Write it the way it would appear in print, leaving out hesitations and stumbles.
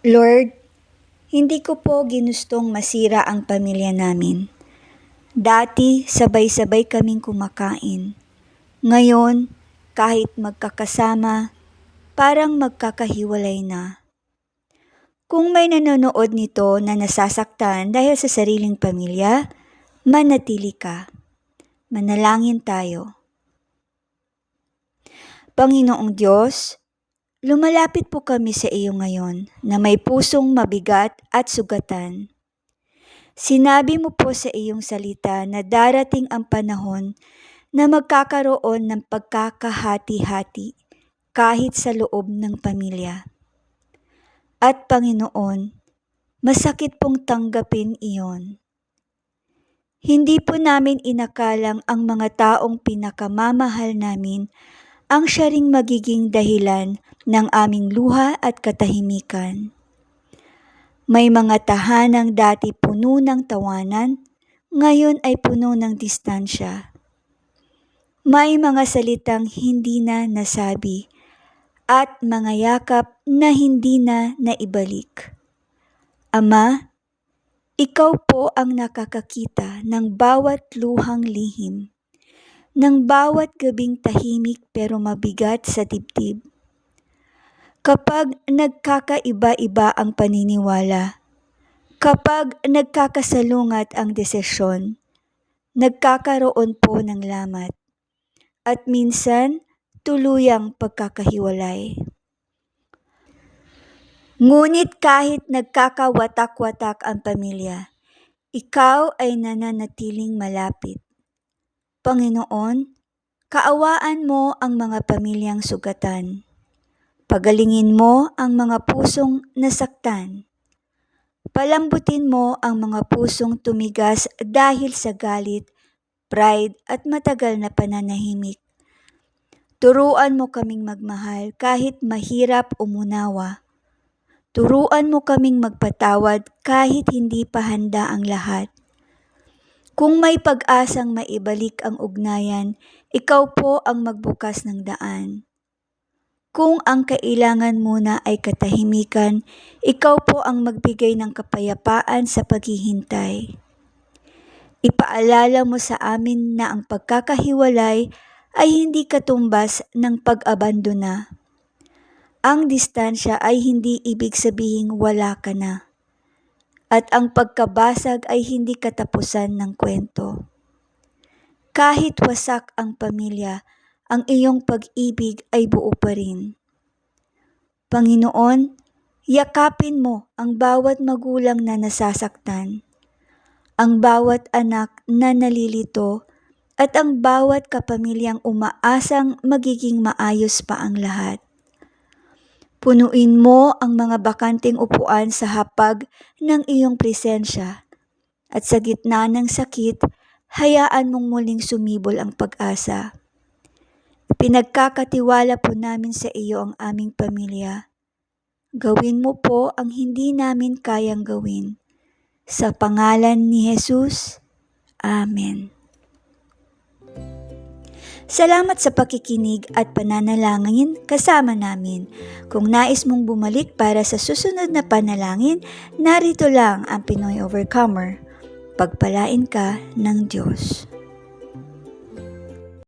Lord, hindi ko po ginustong masira ang pamilya namin. Dati, sabay-sabay kaming kumakain. Ngayon, kahit magkakasama, parang magkakahiwalay na. Kung may nanonood nito na nasasaktan dahil sa sariling pamilya, manatili ka. Manalangin tayo. Panginoong Diyos, lumalapit po kami sa iyo ngayon na may pusong mabigat at sugatan. Sinabi mo po sa iyong salita na darating ang panahon na magkakaroon ng pagkakahati-hati kahit sa loob ng pamilya. At Panginoon, masakit pong tanggapin iyon. Hindi po namin inakalang ang mga taong pinakamamahal namin ang siya ring magiging dahilan ng aming luha at katahimikan. May mga tahanang dati puno ng tawanan, ngayon ay puno ng distansya. May mga salitang hindi na nasabi at mga yakap na hindi na naibalik. Ama, ikaw po ang nakakakita ng bawat luhang lihim, ng bawat gabing tahimik pero mabigat sa dibdib. Kapag nagkakaiba-iba ang paniniwala, kapag nagkakasalungat ang desisyon, nagkakaroon po ng lamat, at minsan tuluyang pagkakahiwalay. Ngunit kahit nagkakawatak-watak ang pamilya, ikaw ay nananatiling malapit. Panginoon, kaawaan mo ang mga pamilyang sugatan. Pagalingin mo ang mga pusong nasaktan. Palambutin mo ang mga pusong tumigas dahil sa galit, pride at matagal na pananahimik. Turuan mo kaming magmahal kahit mahirap umunawa. Turuan mo kaming magpatawad kahit hindi pa handa ang lahat. Kung may pag-asang maibalik ang ugnayan, ikaw po ang magbukas ng daan. Kung ang kailangan muna ay katahimikan, ikaw po ang magbigay ng kapayapaan sa paghihintay. Ipaalala mo sa amin na ang pagkakahiwalay ay hindi katumbas ng pag-abandona. Ang distansya ay hindi ibig sabihing wala ka na. At ang pagkabasag ay hindi katapusan ng kwento. Kahit wasak ang pamilya, ang iyong pag-ibig ay buo pa rin. Panginoon, yakapin mo ang bawat magulang na nasasaktan, ang bawat anak na nalilito, at ang bawat kapamilyang umaasang magiging maayos pa ang lahat. Punuin mo ang mga bakanting upuan sa hapag ng iyong presensya, at sa gitna ng sakit, hayaan mong muling sumibol ang pag-asa. Pinagkakatiwala po namin sa iyo ang aming pamilya. Gawin mo po ang hindi namin kayang gawin. Sa pangalan ni Jesus, Amen. Salamat sa pakikinig at pananalangin kasama namin. Kung nais mong bumalik para sa susunod na panalangin, narito lang ang Pinoy Overcomer. Pagpalain ka ng Diyos.